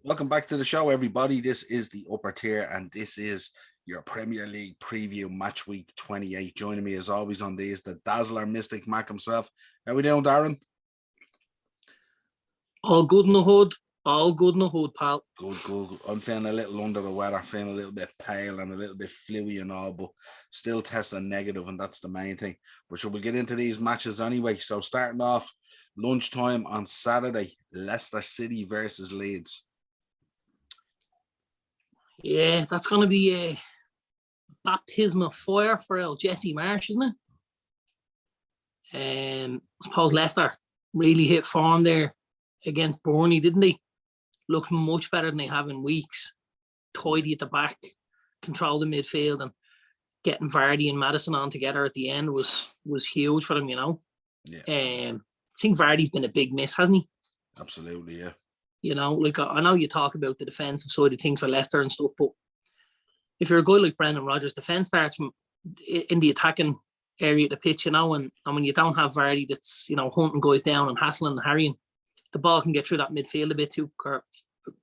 Welcome back to the show, everybody. This is the Upper Tier, and this is your Premier League preview, Match Week 28. Joining me, as always, on this, the Dazzler Mystic Mac himself. How we doing, Darren? All good in the hood. All good in the hood, pal. Good. I'm feeling a little under the weather, feeling a little bit pale and a little bit fluey and all, but still testing negative, and that's the main thing. But we'll get into these matches anyway. So starting off, lunchtime on Saturday, Leicester City versus Leeds. Yeah, that's going to be a baptism of fire for El Jesse Marsh, isn't it? I suppose Leicester really hit form there against Burnley, didn't they? Looked much better than they have in weeks. Tidy at the back, control the midfield, and getting Vardy and Maddison on together at the end was huge for them, you know. Yeah. I think Vardy's been a big miss, hasn't he? Absolutely, yeah. You know, like I know you talk about the defensive side of things for Leicester and stuff, but if you're a guy like Brendan Rodgers, defence starts from in the attacking area of the pitch, you know, and when you don't have Vardy that's, you know, hunting guys down and hassling and harrying, the ball can get through that midfield a bit too, or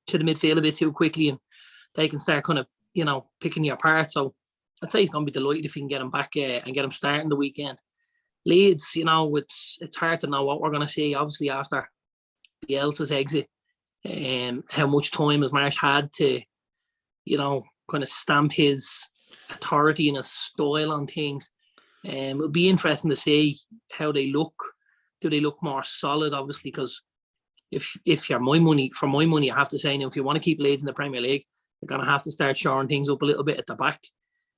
to the midfield a bit too quickly, and they can start kind of, you know, picking you apart. So I'd say he's going to be delighted if he can get him back and get him starting the weekend. Leeds, you know, it's hard to know what we're going to see, obviously, after Bielsa's exit. How much time has Marsh had to, you know, kind of stamp his authority and his style on things. It'll be interesting to see how they look. Do they look more solid? Obviously, because if you're for my money, I have to say now, if you want to keep Leeds in the Premier League, you're going to have to start shoring things up a little bit at the back.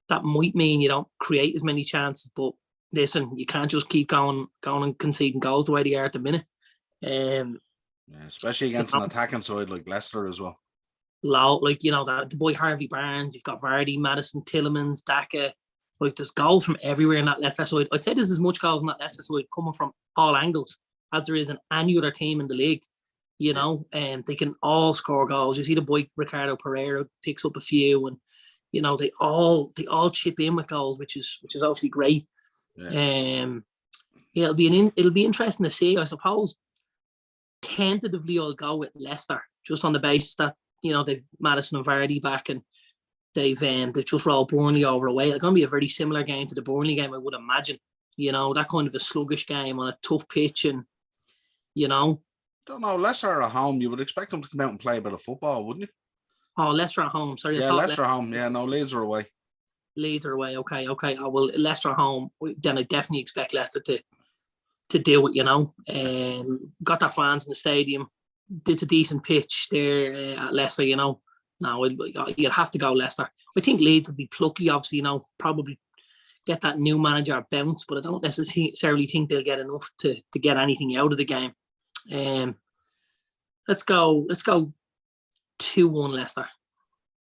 That might mean you don't create as many chances, but listen, you can't just keep going and conceding goals the way they are at the minute. Yeah, especially against an attacking side like Leicester as well. Like, you know, the boy Harvey Barnes, you've got Vardy, Maddison, Tielemans, Daka. Like, there's goals from everywhere in that Leicester side. I'd say there's as much goals in that Leicester side coming from all angles as there is in any other team in the league. You know, and they can all score goals. You see the boy Ricardo Pereira picks up a few, and you know they all chip in with goals, which is obviously great. Yeah, it'll be interesting to see, I suppose. Tentatively, I'll go with Leicester just on the basis that, you know, they've Maddison and Vardy back, and they've just rolled Burnley over away. It's going to be a very similar game to the Burnley game, I would imagine. You know, that kind of a sluggish game on a tough pitch, and you know. Don't know. Leicester at home, you would expect them to come out and play a bit of football, wouldn't you? Oh, Leicester at home. Sorry, yeah, Leicester home. Yeah, no, Leeds are away. Leeds are away. Okay. Oh, well, Leicester at home. Then I definitely expect Leicester to do it. You know, got their fans in the stadium. It's a decent pitch there at Leicester. You know, no, you'd have to go Leicester. I think Leeds would be plucky. Obviously, you know, probably get that new manager bounce, but I don't necessarily think they'll get enough to get anything out of the game. Let's go 2-1 Leicester.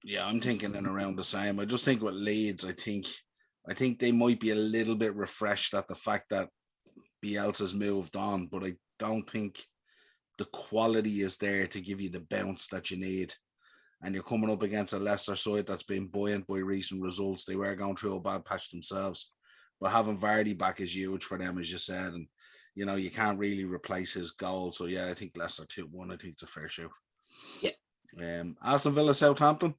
Yeah, I'm thinking in around the same. I just think with Leeds, I think they might be a little bit refreshed at the fact that Bielsa's moved on, but I don't think the quality is there to give you the bounce that you need. And you're coming up against a Leicester side that's been buoyant by recent results. They were going through a bad patch themselves, but having Vardy back is huge for them, as you said, and you know, you can't really replace his goal. So, yeah, I think Leicester 2-1. I think it's a fair shout. Yeah. Aston Villa, Southampton.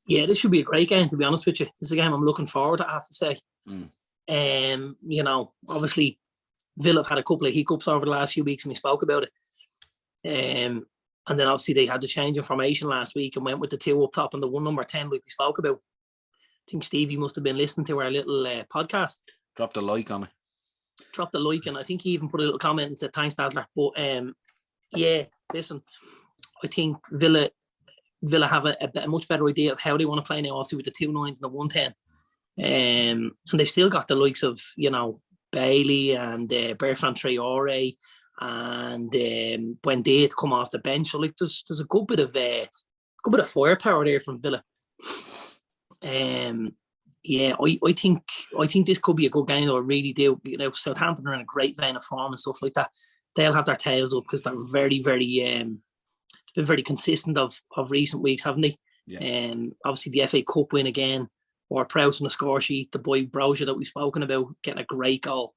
Yeah, this should be a great game, to be honest with you. This is a game I'm looking forward to, I have to say. You know, obviously, Villa have had a couple of hiccups over the last few weeks, and we spoke about it. And then, obviously, they had to change in formation last week and went with the two up top and the one number 10, like we spoke about. I think Stevie must have been listening to our little podcast. Dropped a like on it. Dropped the like, and I think he even put a little comment and said thanks, Dazzler. But yeah, listen, I think Villa have a much better idea of how they want to play now, obviously with the 2 9s and the 110. And they've still got the likes of, you know, Bailey and Bertrand Traore and Buendia to come off the bench. So like there's a good bit of firepower there from Villa. Yeah, I think this could be a good game. I really do. You know, Southampton are in a great vein of form and stuff like that. They'll have their tails up because they're very, very been very consistent of recent weeks, haven't they? Yeah. Obviously the FA Cup win again, or Prowse on the score sheet. The boy Brozier that we've spoken about getting a great goal,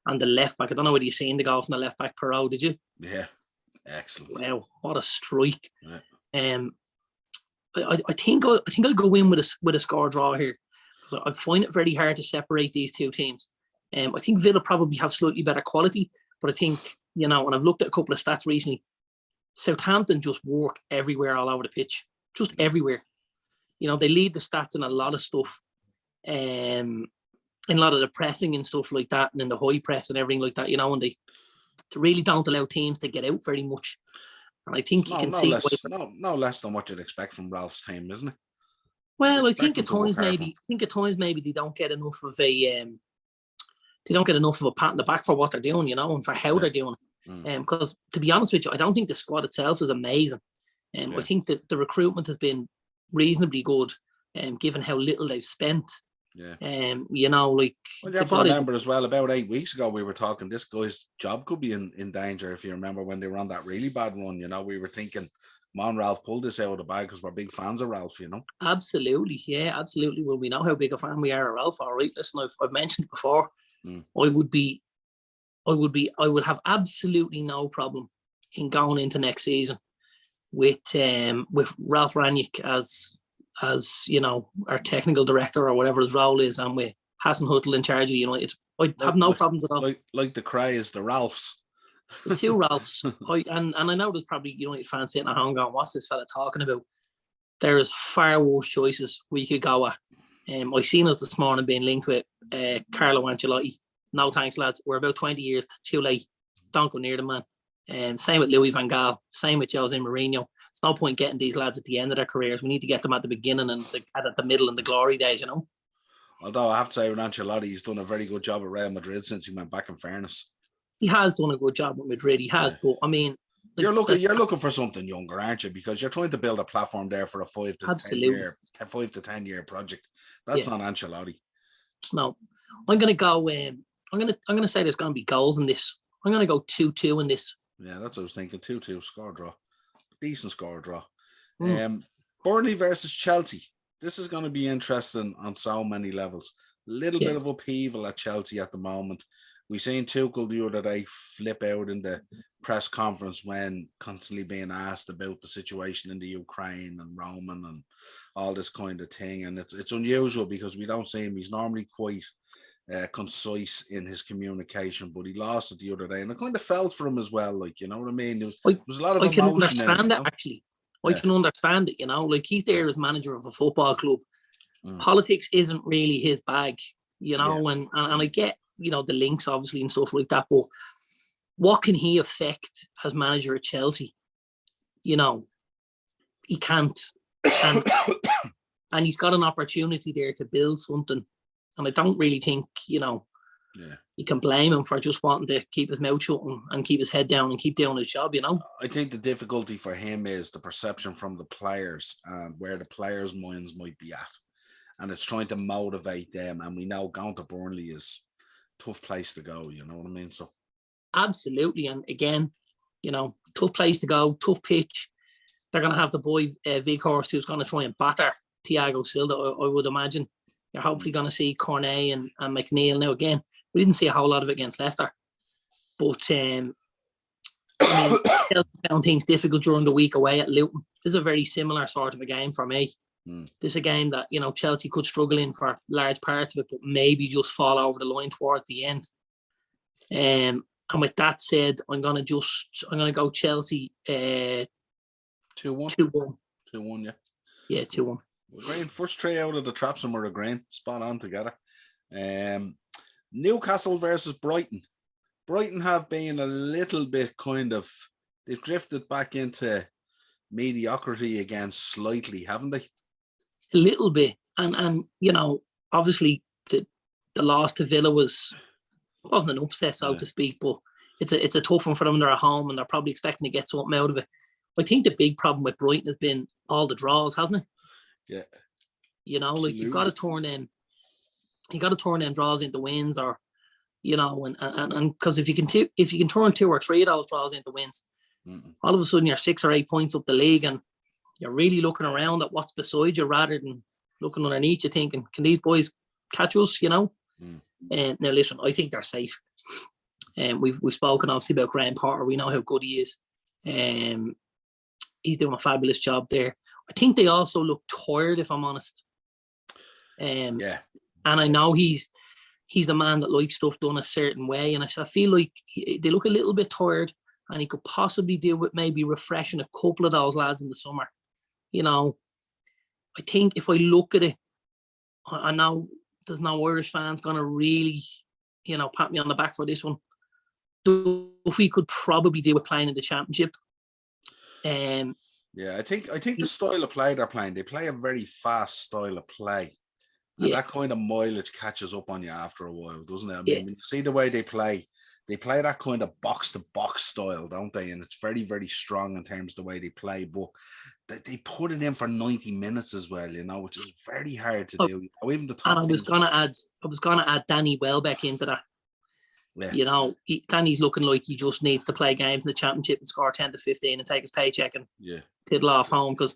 and the left back. I don't know whether you've seen the goal from the left back Perot, did you? Yeah. Excellent. Wow, what a strike! Yeah. I think I'll go in with a score draw here, because I find it very hard to separate these two teams. I think Villa probably have slightly better quality, but I think, and I've looked at a couple of stats recently, Southampton just work everywhere all over the pitch, just everywhere. They lead the stats in a lot of stuff, in a lot of the pressing and stuff like that, and in the high press and everything like that, and they really don't allow teams to get out very much. And I think you can see no less than what you'd expect from Ralph's team, isn't it? Well, I think at times maybe they don't get enough of a pat in the back for what they're doing, and for how they're doing. Because to be honest with you, I don't think the squad itself is amazing. I think that the recruitment has been reasonably good, given how little they've spent. Yeah. You have to remember as well, about 8 weeks ago, we were talking this guy's job could be in danger. If you remember when they were on that really bad run, we were thinking, come on, Ralph, pull this out of the bag, because we're big fans of Ralph, Absolutely. Yeah, absolutely. Well, we know how big a fan we are of Ralph. All right, listen, I've mentioned it before. I would have absolutely no problem in going into next season with Ralph Rangnick as our technical director, or whatever his role is, and with Hassan Huttel in charge of United. I have no problems at all. Like the cry is the Ralphs. The two Ralphs. And I know there's probably United fans sitting at home going, what's this fella talking about? There's far worse choices we could go at. I seen us this morning being linked with Carlo Ancelotti. No thanks, lads. We're about 20 years too late. Don't go near the man. Same with Louis van Gaal. Same with Jose Mourinho. It's no point getting these lads at the end of their careers. We need to get them at the beginning and at the middle and the glory days, Although I have to say, with Ancelotti, he's done a very good job at Real Madrid since he went back, in fairness. He has done a good job with Madrid. He has, but I mean, you're looking for something younger, aren't you? Because you're trying to build a platform there for a 5 to 10 year project. That's not Ancelotti. No, I'm going to go. I'm going to say there's going to be goals in this. I'm going to go 2-2 in this. Yeah, that's what I was thinking. 2-2 score draw. Decent score draw. Burnley versus Chelsea. This is going to be interesting on so many levels. Little bit of upheaval at Chelsea at the moment. We seen Tuchel the other day flip out in the press conference when constantly being asked about the situation in the Ukraine and Roman and all this kind of thing. And it's unusual because we don't see him. He's normally quite concise in his communication, but he lost it the other day, and it kind of felt for him as well. You know what I mean? There was a lot of emotion. I can understand it, actually. I can understand it. He's there as manager of a football club. Politics isn't really his bag, and I get, the links obviously and stuff like that, but what can he affect as manager at Chelsea? He can't. And he's got an opportunity there to build something. And I don't really think, you can blame him for just wanting to keep his mouth shut and keep his head down and keep doing his job, I think the difficulty for him is the perception from the players and where the players' minds might be at. And it's trying to motivate them. And we know going to Burnley is a tough place to go, you know what I mean? So absolutely. And again, tough place to go, tough pitch. They're going to have the boy, Weghorst, who's going to try and batter Thiago Silva, I would imagine. You're hopefully going to see Cornet and McNeil now again. We didn't see a whole lot of it against Leicester. But Chelsea found things difficult during the week away at Luton. This is a very similar sort of a game for me. This is a game that, Chelsea could struggle in for large parts of it, but maybe just fall over the line towards the end. And with that said, I'm going to go Chelsea 2-1. 2-1. 2-1, yeah. Yeah, 2-1. Agreeing. First three out of the traps and we're agreeing. Spot on together. Newcastle versus Brighton. Brighton have been a little bit they've drifted back into mediocrity again slightly, haven't they? A little bit. And obviously the loss to Villa wasn't an upset, so to speak, but it's a tough one for them. They're at home and they're probably expecting to get something out of it. I think the big problem with Brighton has been all the draws, hasn't it? Yeah. You've got to turn them draws into wins, or and because if you can turn 2 or 3 of those draws into wins, all of a sudden you're 6 or 8 points up the league, and you're really looking around at what's beside you rather than looking underneath you thinking, can these boys catch us? Now listen, I think they're safe. And we've spoken obviously about Graham Potter. We know how good he is. He's doing a fabulous job there. I think they also look tired, if I'm honest. Yeah. And I know he's a man that likes stuff done a certain way. And I feel like they look a little bit tired, and he could possibly deal with maybe refreshing a couple of those lads in the summer. You know, I think if I look at it, I know there's no Irish fans going to really, pat me on the back for this one. Duffy could probably deal with playing in the Championship. Yeah, I think the style of play they're playing, they play a very fast style of play. And that kind of mileage catches up on you after a while, doesn't it? I mean, when you see the way they play that kind of box-to-box style, don't they? And it's very, very strong in terms of the way they play. But they put it in for 90 minutes as well, which is very hard to do. Even the top. And I was gonna add Danny Welbeck into that. Yeah. Danny's looking like he just needs to play games in the Championship and score 10 to 15 and take his paycheck and tiddle off home, because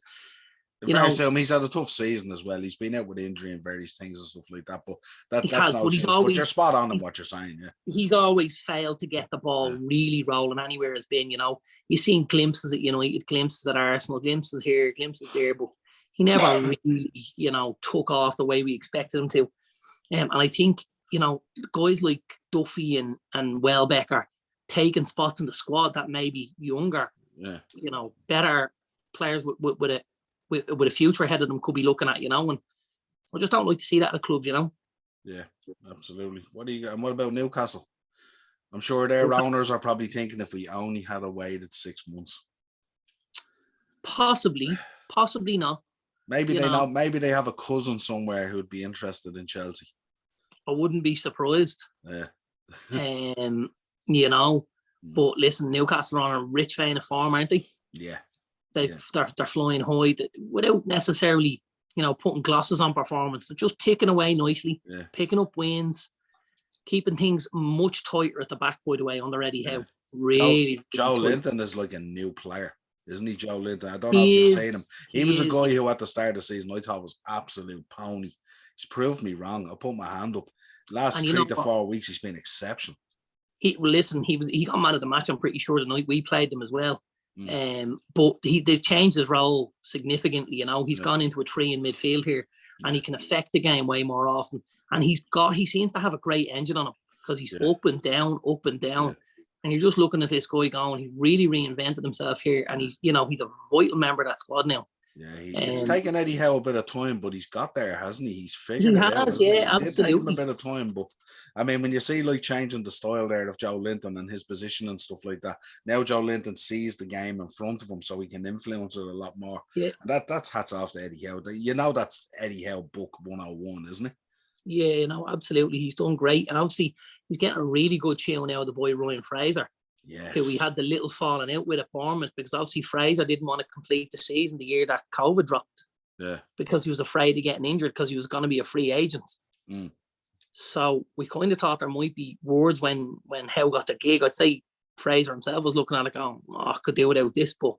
he's had a tough season as well. He's been out with injury and various things and stuff like that. But but you're spot on in what you're saying. Yeah, he's always failed to get the ball really rolling anywhere it's been. You've seen glimpses at United, glimpses at Arsenal, glimpses here, glimpses there, but he never really, took off the way we expected him to. And I think guys like Duffy and Welbeck are taking spots in the squad that may be younger, better players with a future ahead of them could be looking at, and I just don't like to see that at the clubs, Yeah, absolutely. What about Newcastle? I'm sure their owners are probably thinking, if we only had waited 6 months. Possibly not. Maybe they have a cousin somewhere who'd be interested in Chelsea. I wouldn't be surprised. Yeah. But listen, Newcastle are on a rich vein of form, aren't they? Yeah. They're flying high without necessarily, putting glosses on performance. They're just ticking away nicely, picking up wins, keeping things much tighter at the back, by the way, on the ready how. Really, Joe Linton is like a new player, isn't he? Joe Linton. I don't know if you've seen him. He was a guy who at the start of the season I thought was absolute pony. He's proved me wrong. I'll put my hand up. Last 3 to 4 weeks, he's been exceptional. He got man of the match, I'm pretty sure, the night we played them as well. But they've changed his role significantly. He's gone into a 3 in midfield here, and he can affect the game way more often. And he seems to have a great engine on him, because he's up and down. And you're just looking at this guy going, he's really reinvented himself here, and he's a vital member of that squad now. Yeah, it's taken Eddie Howe a bit of time, but he's got there, hasn't he? He's figured it out. Absolutely. It did take him a bit of time, but I mean, when you see like changing the style there of Joe Linton and his position and stuff like that, now Joe Linton sees the game in front of him, so he can influence it a lot more. Yeah, that's hats off to Eddie Howe. That's Eddie Howe book 101, isn't it? Yeah, absolutely. He's done great, and obviously he's getting a really good tune now. The boy Ryan Fraser. Yes. Who we had the little falling out with at Bournemouth, because obviously Fraser didn't want to complete the season the year that COVID dropped. Yeah. Because he was afraid of getting injured, because he was going to be a free agent. So we kind of thought there might be words when Howe got the gig. I'd say Fraser himself was looking at it going, I could do without this, but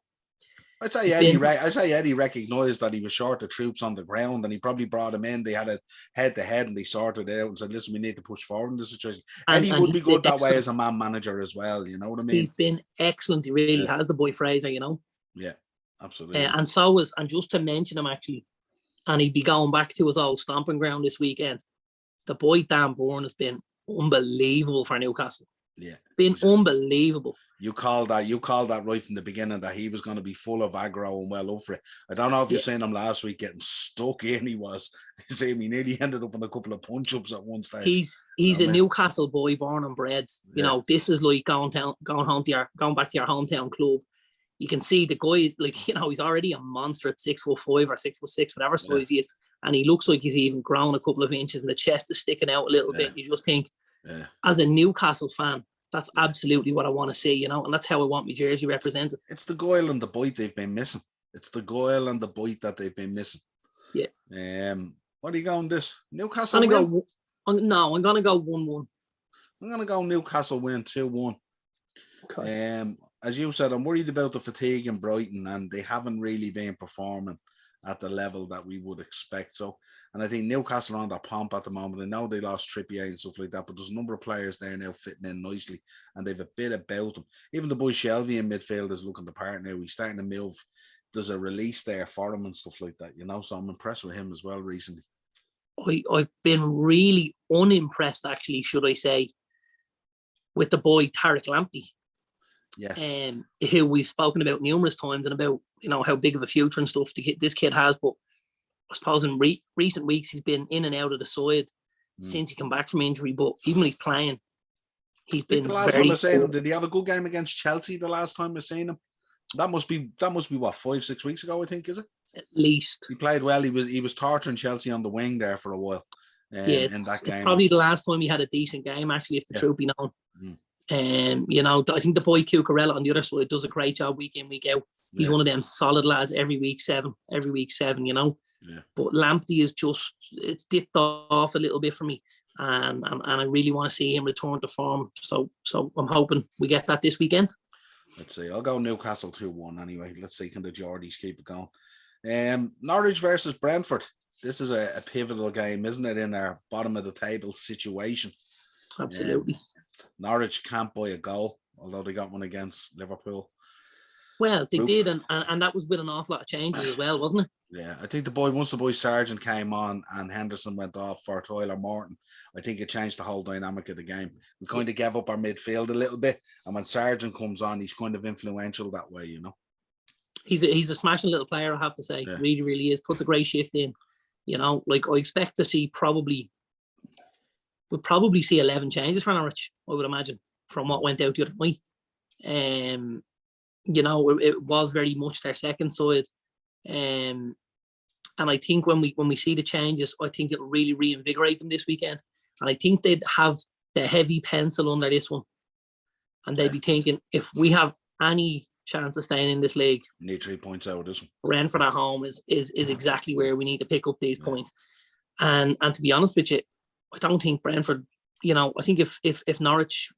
I'd say Eddie recognised that he was short of troops on the ground, and he probably brought him in. They had a head-to-head, and they sorted it out and said, listen, we need to push forward in this situation. Eddie would be good that way as a man manager as well, you know what I mean? He's been excellent. He really has, the boy Fraser, Yeah, absolutely. And just to mention him, actually, and he'd be going back to his old stomping ground this weekend, the boy Dan Bourne has been unbelievable for Newcastle. Yeah. Been unbelievable. You called that right from the beginning, that he was going to be full of aggro and well up for it. I don't know if you've seen him last week getting stuck in. He nearly ended up in a couple of punch-ups at one stage. He's a Newcastle boy, born and bred. This is like going back to your hometown club. You can see the guy is like, he's already a monster at 6'5" or 6'6", whatever size he is. And he looks like he's even grown a couple of inches, and the chest is sticking out a little bit. You just think, as a Newcastle fan, that's absolutely what I want to see, and that's how I want my jersey represented. It's the guile and the bite they've been missing. It's the guile and the bite that they've been missing. Yeah. What are you going this? Newcastle win? I'm going to go 1-1. I'm going to go Newcastle win 2-1. Okay. As you said, I'm worried about the fatigue in Brighton, and they haven't really been performing at the level that we would expect. So, and I think Newcastle are on that pomp at the moment. I know they lost Trippier and stuff like that, but there's a number of players there now fitting in nicely, and they've a bit about them. Even the boy Shelby in midfield is looking the part now. He's starting to move. There's a release there for him and stuff like that, So I'm impressed with him as well recently. I've been really unimpressed, actually, should I say, with the boy Tariq Lamptey. Yes. Who we've spoken about numerous times and about, how big of a future and stuff this kid has. But I suppose in recent weeks, he's been in and out of the side since he come back from injury. But even when he's playing, he's been the last very time I seen him, did he have a good game against Chelsea the last time I seen him? That must be what, 5-6 weeks ago, I think, is it? At least. He played well. He was torturing Chelsea on the wing there for a while. In that game. It's probably the last time he had a decent game, actually, if the truth be known. I think the boy Cucurella on the other side does a great job week in, week out. He's one of them solid lads every week seven, Yeah. But Lamptey is it's dipped off a little bit for me. And I really want to see him return to form. So I'm hoping we get that this weekend. Let's see. I'll go Newcastle 2-1 anyway. Let's see, can the Geordies keep it going? Norwich versus Brentford. This is a pivotal game, isn't it, in our bottom of the table situation? Absolutely. Norwich can't buy a goal, although they got one against Liverpool. Well, they did, and that was with an awful lot of changes as well, wasn't it? Yeah, I think once the boy Sargent came on and Henderson went off for Tyler Morton, I think it changed the whole dynamic of the game. We kind of gave up our midfield a little bit, and when Sargent comes on, he's kind of influential that way, He's a smashing little player, I have to say. Yeah. Really, really is. Puts a great shift in. I expect to see we'll probably see 11 changes for Norwich, I would imagine, from what went out the other night. It was very much their second side. And I think when we see the changes, I think it'll really reinvigorate them this weekend. And I think they'd have the heavy pencil under this one. And they'd be thinking, if we have any chance of staying in this league, we need 3 points out of this one. Brentford at home is exactly where we need to pick up these points. And to be honest with you, I don't think Brentford, I think if Norwich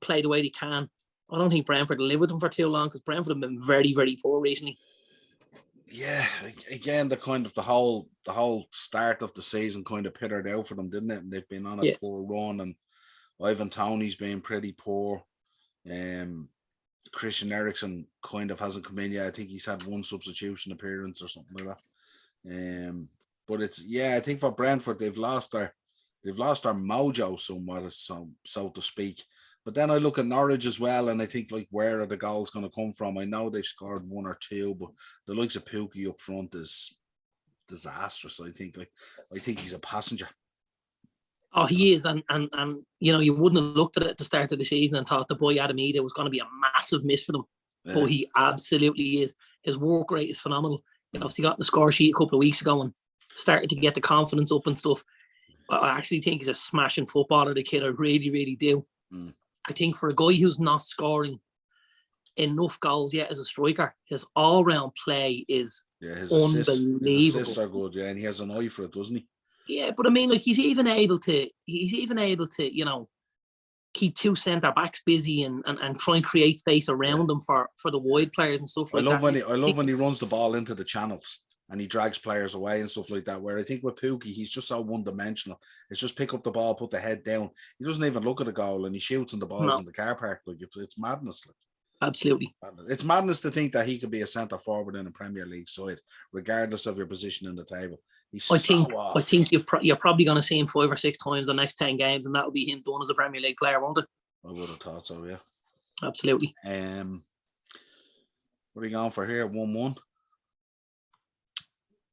play the way they can, I don't think Brentford will live with them for too long, because Brentford have been very, very poor recently. Yeah, again, the whole start of the season kind of pittered out for them, didn't it? And they've been on a poor run, and Ivan Toney's been pretty poor. Christian Eriksen kind of hasn't come in yet. I think he's had one substitution appearance or something like that. But I think for Brentford, they've lost their mojo somewhat, so to speak. But then I look at Norwich as well, and I think, where are the goals going to come from? I know they've scored one or two, but the likes of Pukki up front is disastrous. I think he's a passenger. Oh, he is, and you wouldn't have looked at it at the start of the season and thought the boy Adam Ida was going to be a massive miss for them. Yeah. But he absolutely is. His work rate is phenomenal. Obviously got the score sheet a couple of weeks ago and started to get the confidence up and stuff. I actually think he's a smashing footballer, the kid. I really, really do. I think for a guy who's not scoring enough goals yet as a striker, his all-round play is unbelievable. His assists are good, and he has an eye for it, doesn't he? Yeah, but I mean, he's even able to, keep two centre backs busy and try and create space around them for the wide players and stuff like that. I love when he runs the ball into the channels and he drags players away and stuff like that. Where I think with Pukki, he's just so one-dimensional. It's just pick up the ball, put the head down. He doesn't even look at the goal, and he shoots and the ball's in the car park. It's madness. Absolutely. It's madness to think that he could be a centre forward in a Premier League side, regardless of your position in the table. I think you're probably going to see him 5 or 6 times the next 10 games, and that'll be him done as a Premier League player, won't it? I would have thought so, yeah. Absolutely. What are you going for here? 1-1?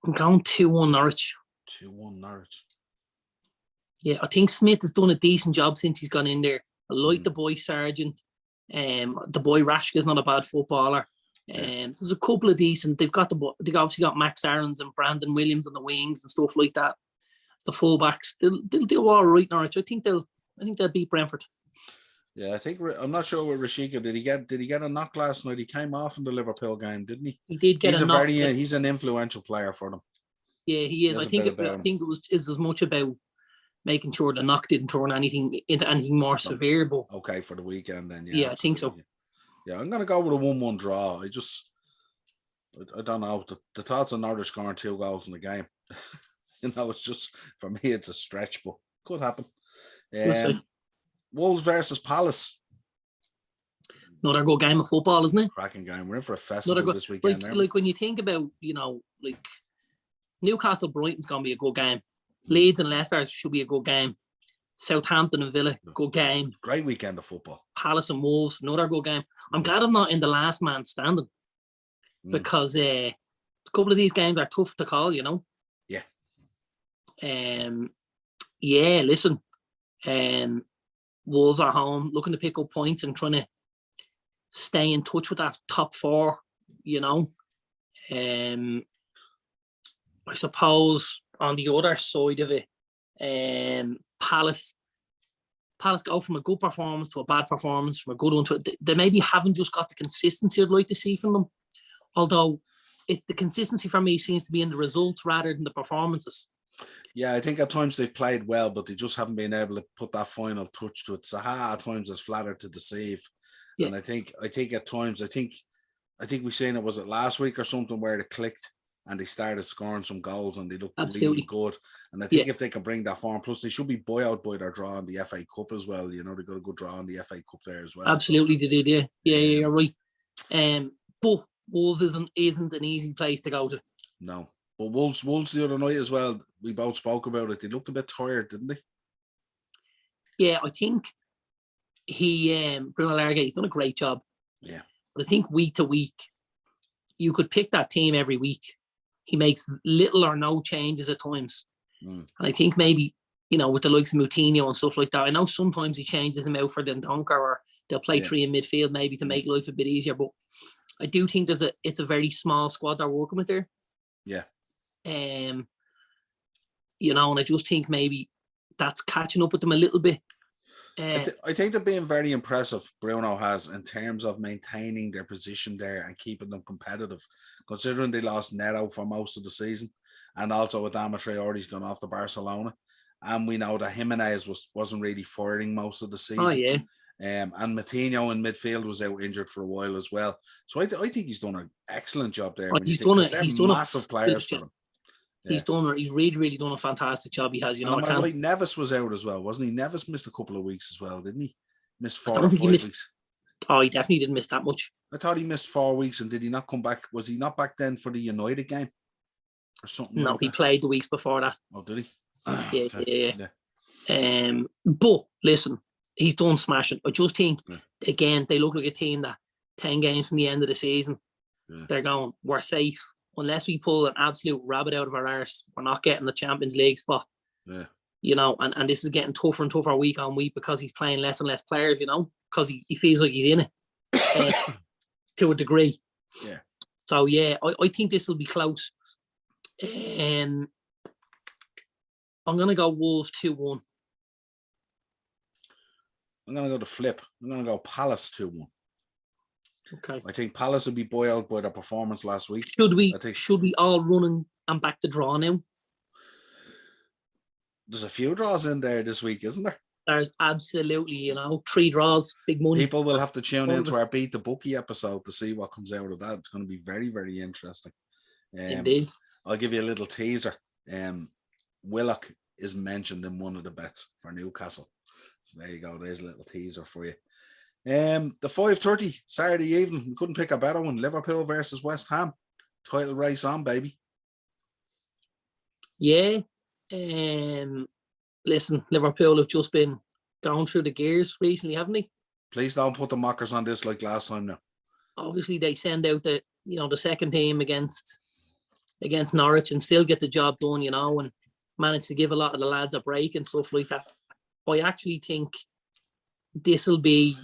I'm going 2-1 Norwich. 2-1 Norwich. Yeah, I think Smith has done a decent job since he's gone in there. I like the boy Sargent. The boy Rashka's not a bad footballer. There's a couple of decent. They've obviously got Max Aarons and Brandon Williams on the wings and stuff like that. The fullbacks, they'll do all right, Norwich. I think they'll beat Brentford. Yeah, I'm not sure with Rashica. Did he get a knock last night? He came off in the Liverpool game, didn't he? He did get a knock. He's an influential player for them. Yeah, he is. I think it was as much about making sure the knock didn't turn anything into anything more severe. But okay, for the weekend then. Yeah, I think so. Yeah, I'm gonna go with a 1-1 draw. I don't know. The thoughts of Norwich scoring 2 goals in the game. It's just, for me, it's a stretch, but could happen. Wolves versus Palace. Another good game of football, isn't it? Cracking game. We're in for a festival this weekend. Like when you think about, like Newcastle Brighton's going to be a good game. Leeds and Leicester should be a good game. Southampton and Villa, good game. Great weekend of football. Palace and Wolves, another good game. I'm glad I'm not in the last man standing because a couple of these games are tough to call, Yeah. Listen, Wolves are home, looking to pick up points and trying to stay in touch with that top 4, I suppose on the other side of it, Palace go from a good performance to a bad performance, from a good one to they maybe haven't just got the consistency I'd like to see from them. Although the consistency for me seems to be in the results rather than the performances. Yeah, I think at times they've played well, but they just haven't been able to put that final touch to it. Zaha at times is flattered to deceive. Yeah. And I think at times, I think we seen it, was it last week or something, where they clicked and they started scoring some goals and they looked really good. And I think if they can bring that form, plus they should be buoyed by their draw in the FA Cup as well. They got a good draw in the FA Cup there as well. Absolutely, they did. Yeah, you're right. But Wolves isn't an easy place to go to. No, but Wolves the other night as well. We both spoke about it. They looked a bit tired, didn't they? Yeah, I think Bruno Larga, he's done a great job. Yeah, but I think week to week, you could pick that team every week. He makes little or no changes at times. And I think maybe, with the likes of Moutinho and stuff like that, I know sometimes he changes him out for Dendoncker, or they'll play 3 in midfield maybe to make life a bit easier. But I do think it's a very small squad they're working with there. Yeah. And I just think maybe that's catching up with them a little bit. I think they're being very impressive, Bruno has, in terms of maintaining their position there and keeping them competitive, considering they lost Neto for most of the season, and also with Traore's gone off to Barcelona, and we know that Jimenez wasn't really firing most of the season. Oh yeah. And Moutinho in midfield was out injured for a while as well. So I think he's done an excellent job there. He's done massive players for them. He's really, really done a fantastic job. He has, Neves was out as well, wasn't he? Neves missed a couple of weeks as well, didn't he? Missed 4 or 5 weeks. Oh, he definitely didn't miss that much. I thought he missed 4 weeks, and did he not come back? Was he not back then for the United game or something? No, he played the weeks before that. Oh, did he? Yeah. But listen, he's done smashing. I just think again they look like a team that 10 games from the end of the season, they're going, we're safe. Unless we pull an absolute rabbit out of our arse, we're not getting the Champions League spot. Yeah. And this is getting tougher and tougher week on week because he's playing less and less players, because he feels like he's in it to a degree. Yeah. So, I think this will be close. I'm going to go Wolves 2-1. I'm going to go to flip. I'm going to go Palace 2-1. Okay. I think Palace will be buoyed by their performance last week. Should we all run and back the draw now? There's a few draws in there this week, isn't there? There's absolutely, 3 draws, big money. People will have to tune into our Beat the Bookie episode to see what comes out of that. It's going to be very, very interesting. Indeed. I'll give you a little teaser. Willock is mentioned in one of the bets for Newcastle. So there you go. There's a little teaser for you. The 5:30 Saturday evening, we couldn't pick a better one. Liverpool versus West Ham. Title race on, baby. Yeah. Listen, Liverpool have just been going through the gears recently, haven't they? Please don't put the mockers on this like last time now. Obviously, they send out the second team against Norwich and still get the job done, and manage to give a lot of the lads a break and stuff like that. I actually think this will be.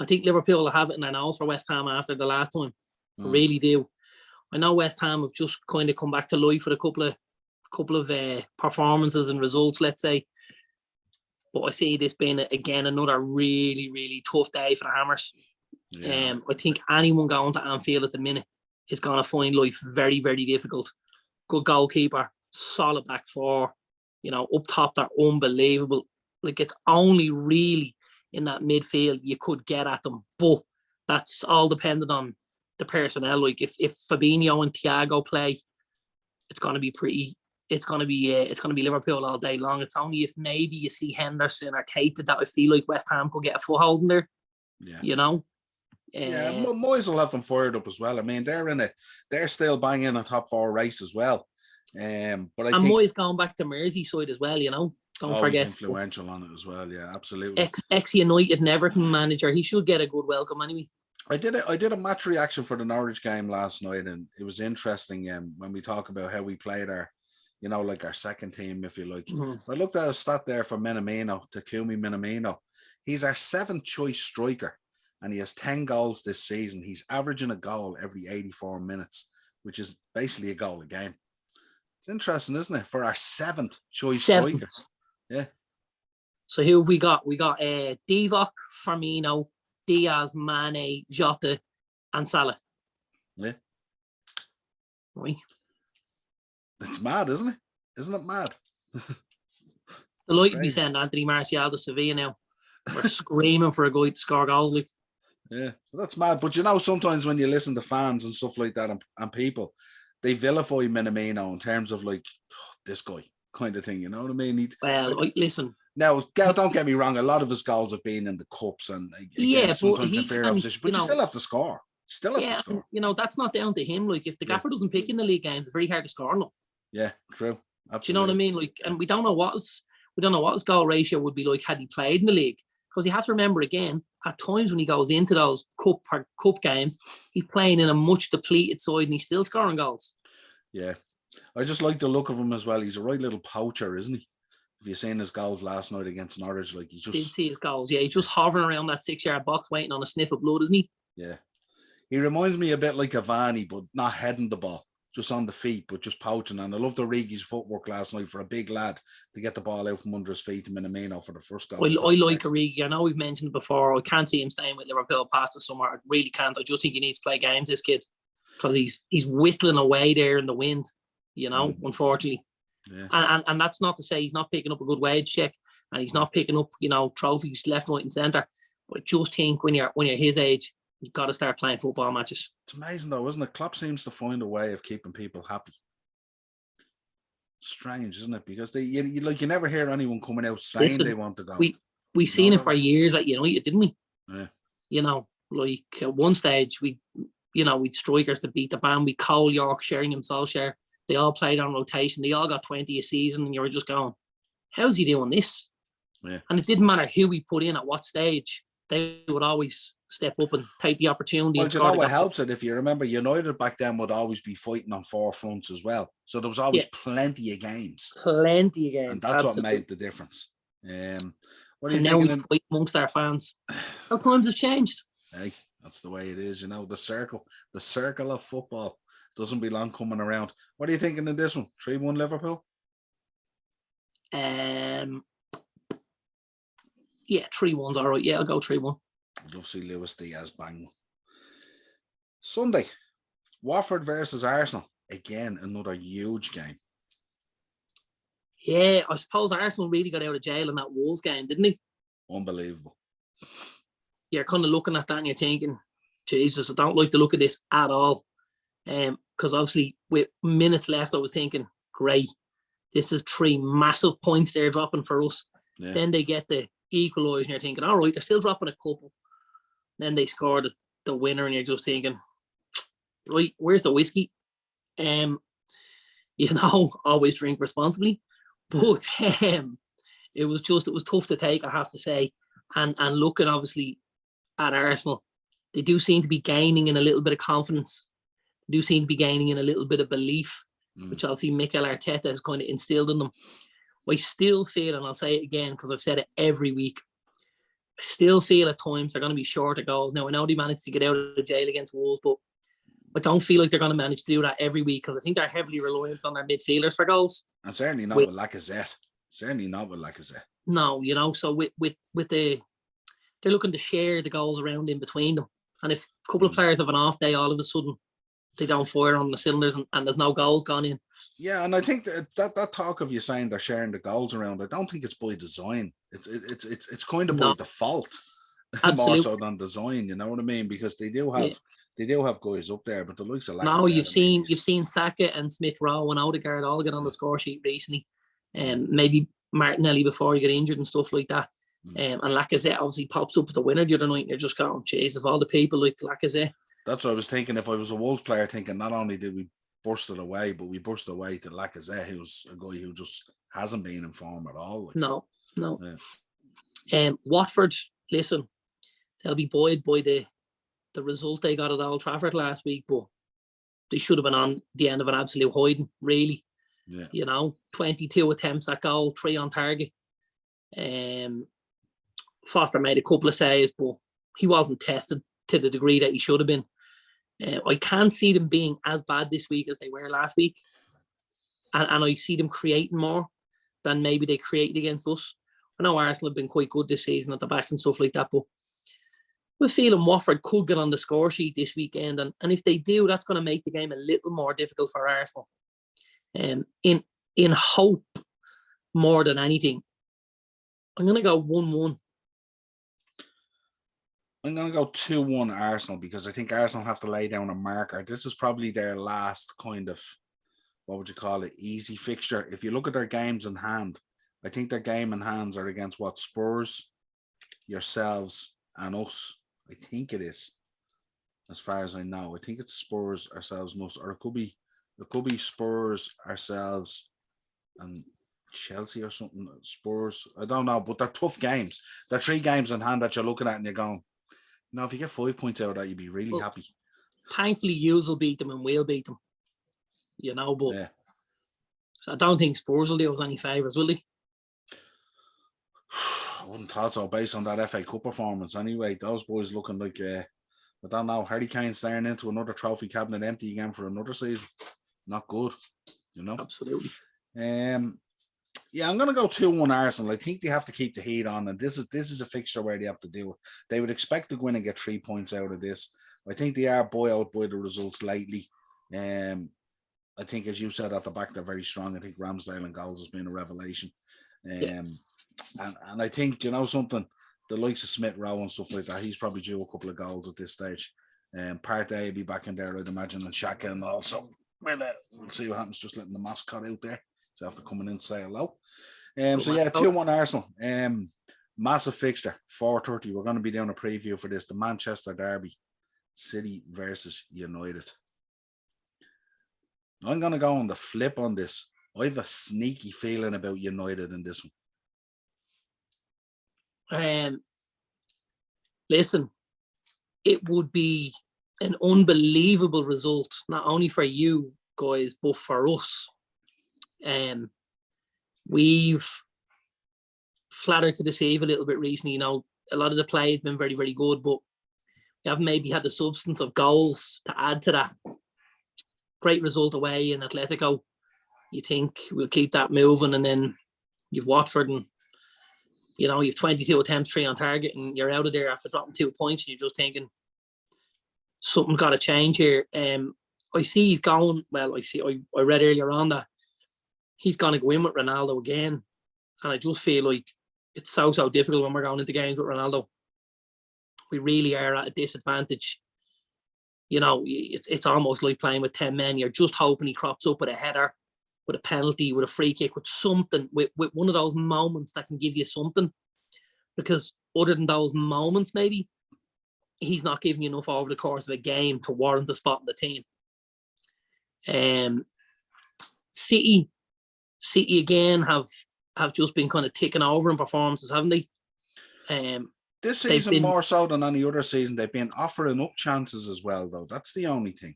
I think Liverpool will have it in their nose for West Ham after the last time. I really do. I know West Ham have just kind of come back to life with a couple of performances and results, let's say. But I see this being again another really, really tough day for the Hammers. Yeah. I think anyone going to Anfield at the minute is going to find life very, very difficult. Good goalkeeper, solid back four. Up top they're unbelievable. Like it's only really in that midfield you could get at them, but that's all dependent on the personnel. Like if Fabinho and Thiago play, it's going to be pretty. It's going to be Liverpool all day long. It's only if maybe you see Henderson or Keita that I feel like West Ham could get a foothold in there. Yeah. You know. Yeah, Moyes will have them fired up as well. I mean, they're still banging a top 4 race as well. But I think Moyes going back to Merseyside as well. You know, don't forget. He's influential on it as well. Yeah, absolutely. Ex United and Everton manager. He should get a good welcome anyway. I did a match reaction for the Norwich game last night, and it was interesting. When we talk about how we played our, like our second team, if you like. Mm-hmm. I looked at a stat there for Takumi Minamino. He's our 7th choice striker, and he has 10 goals this season. He's averaging a goal every 84 minutes, which is basically a goal a game. It's interesting, isn't it? For our 7th choice striker. Yeah. So who have we got? We got Divock, Firmino, Diaz, Mane, Jota, and Salah. Yeah. Right. It's mad, isn't it? Isn't it mad? Delighted to be sending Anthony Martial to Sevilla now. We're screaming for a guy to score goals, like. Yeah, that's mad. But sometimes when you listen to fans and stuff like that and people, they vilify Minamino in terms of like, this guy kind of thing, you know what I mean? Listen. Now, don't get me wrong, a lot of his goals have been in the cups and sometimes in fair opposition, but you still have to score. Still have to score. That's not down to him. Like, if the gaffer doesn't pick in the league games, it's very hard to score them. Yeah, true. Absolutely. Do you know what I mean? Like, and we don't know what his goal ratio would be like had he played in the league. Because you have to remember again, at times when he goes into those cup games, he's playing in a much depleted side and he's still scoring goals. Yeah. I just like the look of him as well. He's a right little poacher, isn't he? If you've seen his goals last night against Norwich, like he's just... Didn't see his goals, yeah. He's just hovering around that 6-yard box waiting on a sniff of blood, isn't he? Yeah. He reminds me a bit like Cavani, but not heading the ball, just on the feet, but just poaching. And I love the Origi's footwork last night for a big lad to get the ball out from under his feet to Minamino for the first goal. I like Origi. I know we've mentioned it before. I can't see him staying with Liverpool past the summer. I really can't. I just think he needs to play games, this kid, because he's whittling away there in the wind, unfortunately. Yeah. And that's not to say he's not picking up a good wage check and he's not picking up, trophies left, right and centre. But I just think when you're his age, you've got to start playing football matches. It's amazing though, isn't it? Klopp seems to find a way of keeping people happy. Strange, isn't it? Because you never hear anyone coming out saying they want to go. We seen it for years at United, didn't we? Yeah. Like at one stage we'd strikers to beat the band. We Cole, York, Sheringham, Solskjaer. They all played on rotation. They all got 20 a season, and you were just going, how's he doing this? Yeah. And it didn't matter who we put in at what stage. They would always step up and take the opportunity. Well, you know what helps it? If you remember, United back then would always be fighting on 4 fronts as well. So there was always plenty of games. Plenty of games. And that's what made the difference. What are you now we fight amongst our fans. How times have changed. Hey, that's the way it is, the circle of football doesn't be long coming around. What are you thinking in this one? 3-1 Liverpool? Yeah, 3-1's all right. Yeah, I'll go 3-1. I'd love to see Luis Diaz bang. Sunday, Watford versus Arsenal. Again, another huge game. Yeah, I suppose Arsenal really got out of jail in that Wolves game, didn't he? Unbelievable. You're kind of looking at that and you're thinking, Jesus, I don't like the look of this at all. Because obviously with minutes left, I was thinking, great, this is 3 massive points they're dropping for us. Yeah. Then they get the equaliser and you're thinking, all right, they're still dropping a couple. Then they scored the winner and you're just thinking, right, where's the whiskey? Always drink responsibly. But it was tough to take, I have to say. And looking obviously at Arsenal, they do seem to be gaining in a little bit of confidence. They do seem to be gaining in a little bit of belief, which obviously Mikel Arteta has kind of instilled in them. I still feel, and I'll say it again because I've said it every week, I still feel at times they're going to be short of goals. Now, I know they managed to get out of jail against Wolves, but I don't feel like they're going to manage to do that every week because I think they're heavily reliant on their midfielders for goals. And certainly not with Lacazette. No, so with they're looking to share the goals around in between them. And if a couple of players have an off day, all of a sudden they don't fire on the cylinders and there's no goals gone in. Yeah, and I think that talk of you saying they're sharing the goals around, I don't think it's by design. It's kind of by default, more so than design. You know what I mean? Because they they do have guys up there, but the likes of No, Lacazette you've seen Saka and Smith Rowe and Odegaard all get on the score sheet recently, and maybe Martinelli before he got injured and stuff like that. And Lacazette obviously pops up with the winner the other night, and you're just going, "Jeez, of all the people like Lacazette." That's what I was thinking. If I was a Wolves player, thinking not only did we burst it away, but we burst away to Lacazette, who's a guy who just hasn't been in form at all. Like. No. Watford, listen, they'll be buoyed by the result they got at Old Trafford last week, but they should have been on the end of an absolute hiding, really. Yeah. 22 attempts at goal, 3 on target. Foster made a couple of saves, but he wasn't tested to the degree that he should have been. I can't see them being as bad this week as they were last week. And I see them creating more than maybe they created against us. I know Arsenal have been quite good this season at the back and stuff like that, but we're feeling Watford could get on the score sheet this weekend. And if they do, that's going to make the game a little more difficult for Arsenal. In hope, more than anything, I'm going to go 1-1. I'm going to go 2-1 Arsenal, because I think Arsenal have to lay down a marker. This is probably their last kind of, what would you call it, easy fixture. If you look at their games in hand, I think their game in hands are against Spurs, yourselves, and us. I think it is, as far as I know. I think it's Spurs, ourselves, and us, or it could be Spurs, ourselves, and Chelsea or something. Spurs, I don't know, but they're tough games. They're 3 games in hand that you're looking at and you're going, no, if you get 5 points out of that, you'd be really happy. Thankfully, yous will beat them and we'll beat them. But yeah. So I don't think Spurs will do us any favours, will they? I wouldn't thought so based on that FA Cup performance. Anyway, those boys looking like, I don't know, Harry Kane staring into another trophy cabinet empty again for another season. Not good, Absolutely. Yeah, I'm going to go 2-1 Arsenal. I think they have to keep the heat on, and this is a fixture where they have to do it. They would expect to go in and get 3 points out of this. I think they are buoyed by the results lately. I think, as you said, at the back, they're very strong. I think Ramsdale and goals has been a revelation. And I think, something, the likes of Smith Rowe and stuff like that, he's probably due a couple of goals at this stage. Partey will be back in there, I'd imagine, and Xhaka, and also, we'll see what happens, just letting the mascot out there. So after coming in, say hello. 2-1 Arsenal. Massive fixture, 4:30. We're going to be doing a preview for this, the Manchester Derby, City versus United. I'm going to go on the flip on this. I have a sneaky feeling about United in this one. Listen, it would be an unbelievable result, not only for you guys, but for us. We've flattered to deceive a little bit recently. A lot of the play has been very, very good, but we haven't maybe had the substance of goals to add to that. Great result away in Atletico. You think we'll keep that moving, and then you've Watford, and you've 22 attempts, 3 on target, and you're out of there after dropping 2 points, and you're just thinking something's got to change here. I see he's going. Well, I read earlier on that he's going to go in with Ronaldo again, and I just feel like it's so difficult when we're going into games with Ronaldo. We really are at a disadvantage. It's almost like playing with 10 men. You're just hoping he crops up with a header, with a penalty, with a free kick, with something, with one of those moments that can give you something. Because other than those moments, maybe, he's not giving you enough over the course of a game to warrant a spot in the team. City again have just been kind of ticking over in performances, haven't they? This season, more so than any other season, they've been offering up chances as well, though. That's the only thing.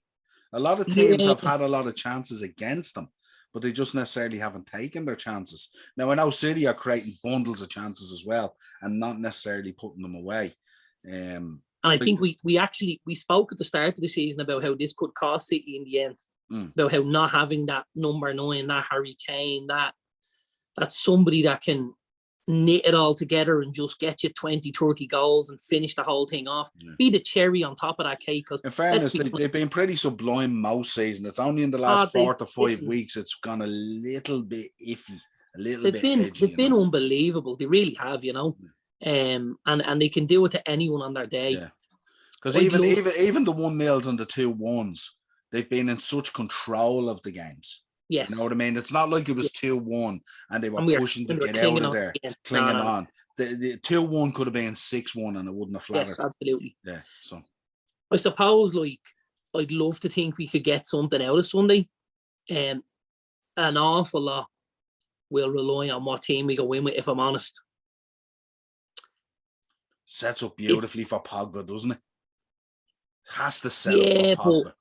A lot of teams have had a lot of chances against them, but they just necessarily haven't taken their chances. Now, I know City are creating bundles of chances as well and not necessarily putting them away. And I think we spoke at the start of the season about how this could cost City in the end, about how not having that number 9, that Harry Kane, that's somebody that can knit it all together and just get you 20, 30 goals and finish the whole thing off. Yeah. Be the cherry on top of that cake. Because in fairness, they've been pretty sublime most season. It's only in the last 4 to 5 weeks it's gone a little bit iffy, They've been unbelievable. They really have, And they can do it to anyone on their day. Because even the 1-0s and the 2-1s, they've been in such control of the games. Yes. You know what I mean? It's not like it was 2-1 and they were pushing to get out of there, clinging on. The 2-1 could have been 6-1 and it wouldn't have flattered. Yes, absolutely. Yeah. So I suppose, like, I'd love to think we could get something out of Sunday. An awful lot will rely on what team we go in with, if I'm honest. Sets up beautifully for Pogba, doesn't it? Has to set up for Pogba.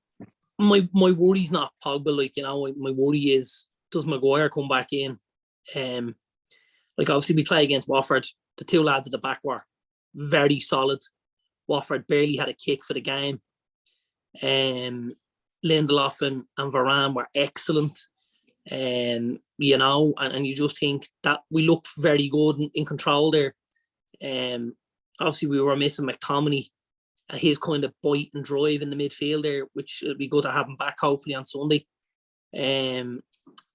But my worry's not Pogba. Like, you know, my worry is, does Maguire come back in? Like, obviously we play against Watford. The two lads at the back were very solid. Watford barely had a kick for the game. Lindelof and Varane were excellent. You know, and you just think that we looked very good in control there. Obviously we were missing McTominay and his kind of bite and drive in the midfield there, which would be good to have him back hopefully on Sunday. And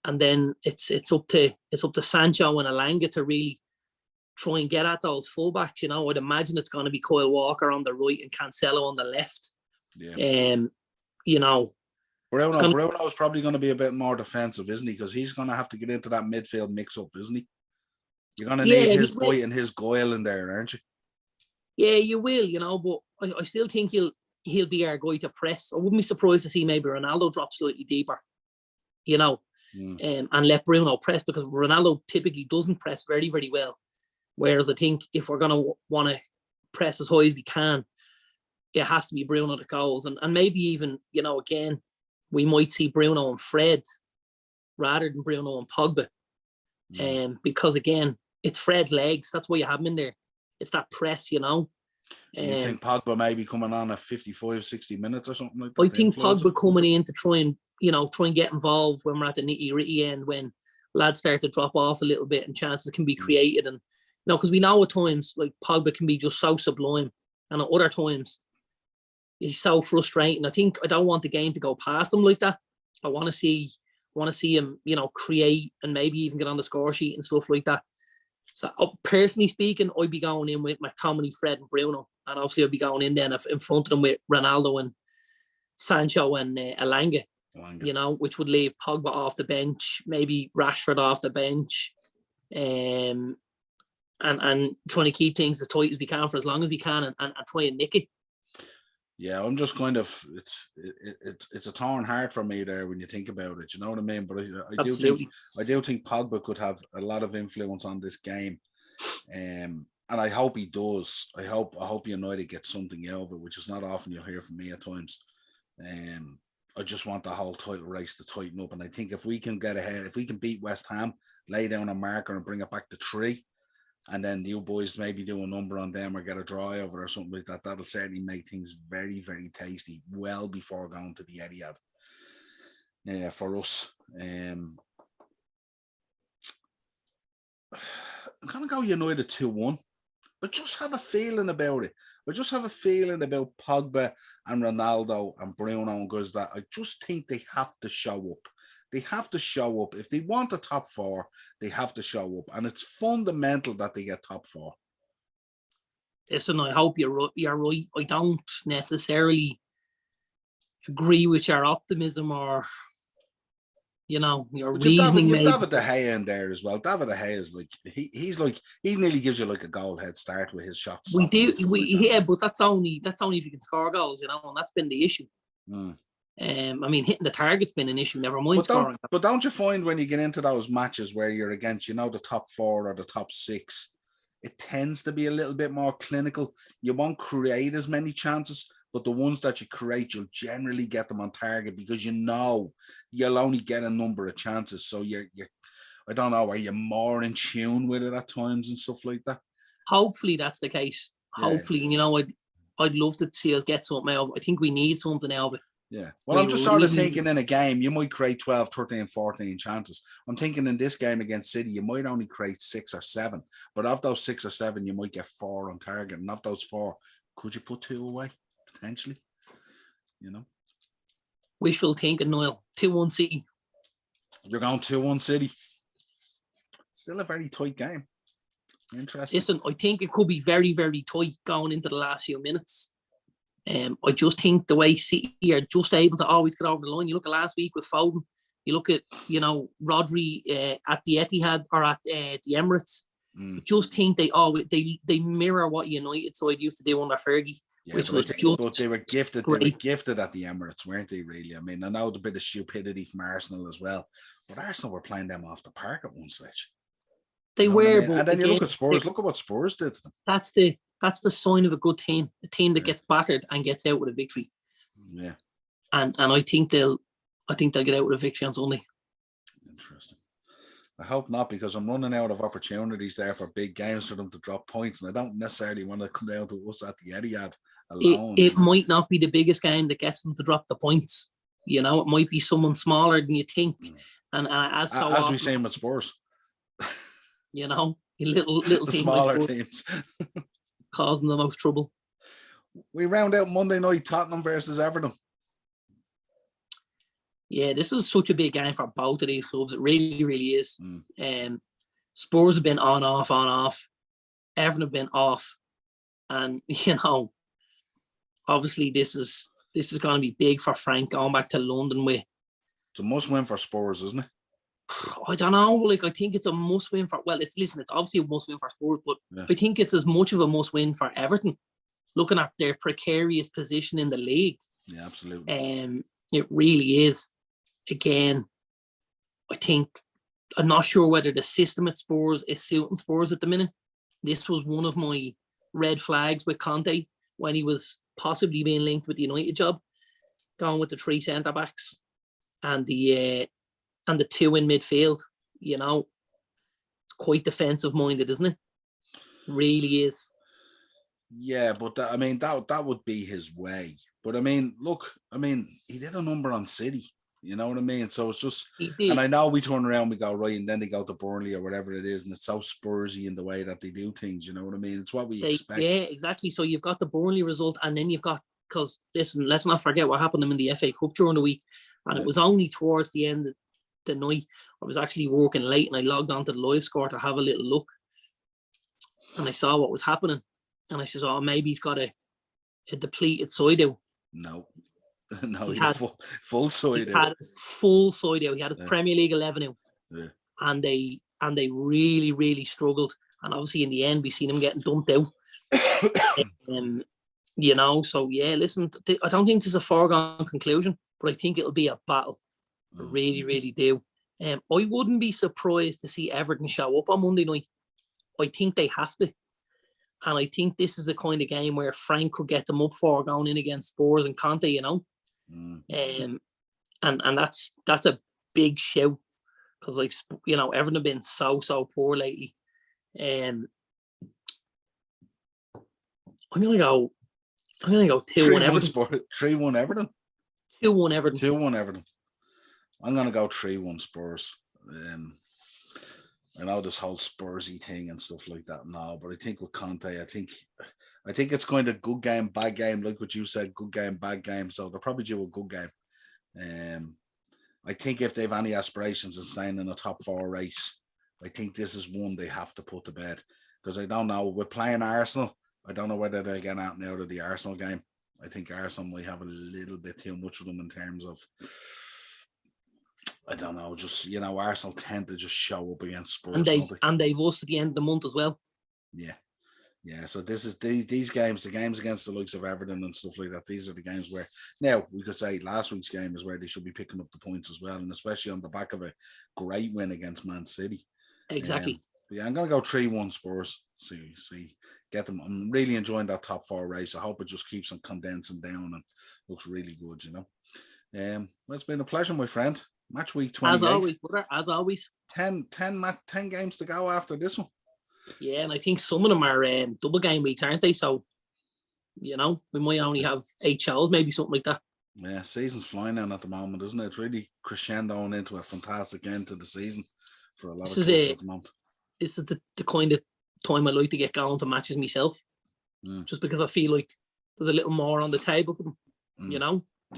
then it's up to Sancho and Elanga to really try and get at those fullbacks. You know, I'd imagine it's going to be Kyle Walker on the right and Cancelo on the left. Yeah. You know, Bruno's probably going to be a bit more defensive, isn't he? Because he's going to have to get into that midfield mix-up, isn't he? You're going to need his bite and his guile in there, aren't you? Yeah, you will, you know, but I still think he'll be our guy to press. I wouldn't be surprised to see maybe Ronaldo drop slightly deeper, you know, and let Bruno press, because Ronaldo typically doesn't press very, very well. Whereas I think if we're going to want to press as high as we can, it has to be Bruno that goes. And maybe even, you know, again, we might see Bruno and Fred rather than Bruno and Pogba. Because, again, it's Fred's legs. That's why you have him in there. It's that press, you know. You think Pogba may be coming on at 55, 60 minutes or something like that? I think Pogba coming in to try and get involved when we're at the nitty-gritty end, when lads start to drop off a little bit and chances can be created. And, you know, because we know at times, like, Pogba can be just so sublime. And at other times, he's so frustrating. I don't want the game to go past him like that. I want to see him, you know, create and maybe even get on the score sheet and stuff like that. So personally speaking, I'd be going in with McTominay, Fred and Bruno. And obviously I'd be going in then in front of them with Ronaldo and Sancho and Elanga, you know, which would leave Pogba off the bench, maybe Rashford off the bench, and trying to keep things as tight as we can for as long as we can and try and nick it. Yeah, I'm just kind of, it's a torn heart for me there when you think about it. You know what I mean? But I do think Pogba could have a lot of influence on this game, and I hope he does. I hope United get something out of it, which is not often you'll hear from me at times. I just want the whole title race to tighten up, and I think if we can get ahead, if we can beat West Ham, lay down a marker and bring it back to 3. And then you boys maybe do a number on them or get a draw over or something like that. That'll certainly make things very, very tasty well before going to the Etihad. Yeah, for us. I'm going to go United 2-1. I just have a feeling about it. I just have a feeling about Pogba and Ronaldo and Bruno and guys that I just think they have to show up. They have to show up. If they want a top 4, they have to show up. And it's fundamental that they get top 4. Listen, I hope you're right. I don't necessarily agree with your optimism or, you know, your reasoning. You've David De Gea in there as well. David De Gea is like, he nearly gives you like a goal head start with his shots. But that's only if you can score goals, you know, and that's been the issue. I mean, hitting the target's been an issue, never mind scoring. But don't you find when you get into those matches where you're against, you know, the top 4 or the top 6, it tends to be a little bit more clinical. You won't create as many chances, but the ones that you create, you'll generally get them on target because you know you'll only get a number of chances. So you're I don't know, are you more in tune with it at times and stuff like that? Hopefully that's the case. Yeah. Hopefully, you know, I'd love to see us get something out. I think we need something out of it. Yeah. Well, I'm just sort of thinking in a game, you might create 12, 13, 14 chances. I'm thinking in this game against City, you might only create 6 or 7. But of those 6 or 7, you might get 4 on target. And of those 4, could you put 2 away? Potentially. You know? Wishful thinking, Noel. 2-1 City. You're going 2-1 City. Still a very tight game. Interesting. Listen, I think it could be very, very tight going into the last few minutes. I just think the way City are just able to always get over the line. You look at last week with Foden. You look at, Rodri at the Etihad or at the Emirates. I just think they mirror what United side used to do under Fergie. Yeah, but they were gifted. Great. They were gifted at the Emirates, weren't they? Really, I mean, I know the bit of stupidity from Arsenal as well, but Arsenal were playing them off the park at one stage. They were, but and then you look at Spurs. Look at what Spurs did to them. That's the sign of a good team, a team that gets battered and gets out with a victory. Yeah, and I think they'll get out with a victory on Sunday. Interesting. I hope not, because I'm running out of opportunities there for big games for them to drop points, and I don't necessarily want to come down to us at the Etihad alone. It might not be the biggest game that gets them to drop the points. It might be someone smaller than you think. And as we say with Spurs, little the team smaller like teams causing the most trouble. We round out Monday night, Tottenham versus Everton. Yeah, this is such a big game for both of these clubs. It really, really is. Spurs have been on, off. Everton have been off. And, obviously this is going to be big for Frank going back to London with. It's a must win for Spurs, isn't it? I don't know. I think it's a must win for. Well, it's obviously a must win for Spurs, but I think it's as much of a must win for Everton, looking at their precarious position in the league. Yeah, absolutely. It really is. Again, I think I'm not sure whether the system at Spurs is suiting Spurs at the minute. This was one of my red flags with Conte when he was possibly being linked with the United job, going with the 3 centre backs and the 2 in midfield. It's quite defensive minded, isn't it? Really is. Yeah, but that would be his way. But he did a number on City. You know what I mean? So it's just, and I know we turn around, we go right, and then they go to Burnley or whatever it is, and it's so Spursy in the way that they do things. You know what I mean? It's what we expect. Yeah, exactly. So you've got the Burnley result, and then you've got, because listen, let's not forget what happened to them in the FA Cup during the week, and it was only towards the end of the night. I was actually working late, and I logged onto the live score to have a little look, and I saw what was happening, and I said, "Oh, maybe he's got a depleted side out." No, he had full side out. He had full side out. He had his Premier League 11 out. Yeah. And they really, really struggled. And obviously in the end, we seen him getting dumped out. So yeah, listen, I don't think this is a foregone conclusion, but I think it'll be a battle. I really, really do. I wouldn't be surprised to see Everton show up on Monday night. I think they have to. And I think this is the kind of game where Frank could get them up for going in against Spurs and Conte, and that's a big shout, because Everton have been so poor lately. I'm gonna go 2-1 Everton. 3-1 Everton. 2-1 Everton. 2-1 Everton. I'm gonna go 3-1 Spurs. I know this whole Spursy thing and stuff like that now, but I think with Conte, I think it's going to good game, bad game, like what you said, good game, bad game. So they're probably due a good game. I think if they have any aspirations of staying in a top 4 race, I think this is one they have to put to bed, because I don't know. We're playing Arsenal. I don't know whether they'll get out and out of the Arsenal game. I think Arsenal might have a little bit too much of them in terms of, I don't know, just, Arsenal tend to just show up against Spurs. And they've us at the end of the month as well. Yeah. So this is these games, the games against the likes of Everton and stuff like that. These are the games where, now we could say last week's game is where they should be picking up the points as well, and especially on the back of a great win against Man City. Exactly. I'm going to go 3-1 Spurs. See, get them. I'm really enjoying that top 4 race. I hope it just keeps on condensing down and looks really good. Well, it's been a pleasure, my friend. Match week 28. As always. 10 games to go after this one. Yeah, and I think some of them are double game weeks, aren't they? So, we might only have 8 shows, maybe something like that. Yeah, season's flying on at the moment, isn't it? It's really crescendoing into a fantastic end to the season for a lot of clubs at the moment. This is the kind of time I like to get going to matches myself, just because I feel like there's a little more on the table for them,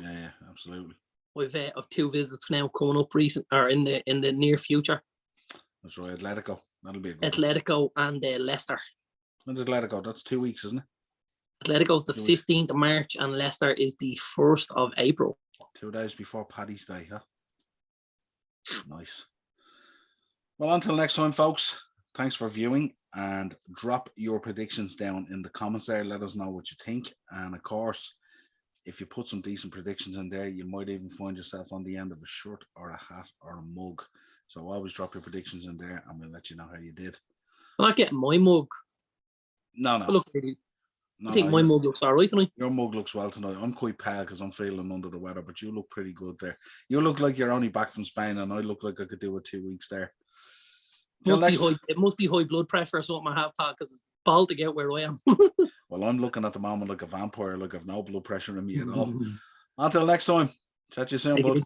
Yeah, absolutely. I've 2 visits now coming up in the near future. That's right, Atletico. That'll be a good Atletico one. And Leicester. When's Atletico? That's 2 weeks, isn't it? Atletico's the 15th of March and Leicester is the 1st of April. 2 days before Paddy's Day, huh? Nice. Well, until next time, folks, thanks for viewing, and drop your predictions down in the comments there. Let us know what you think. And of course, if you put some decent predictions in there, you might even find yourself on the end of a shirt or a hat or a mug. So always drop your predictions in there and we'll let you know how you did. I'm not getting my mug. No. Look, I think my mug looks all right tonight. Your mug looks well tonight. I'm quite pale because I'm feeling under the weather, but you look pretty good there. You look like you're only back from Spain, and I look like I could do it 2 weeks there. It must be high blood pressure or something I have, because it's bald to get where I am. Well, I'm looking at the moment like a vampire, like I've no blood pressure in me at all. Until next time, chat to you soon, bud.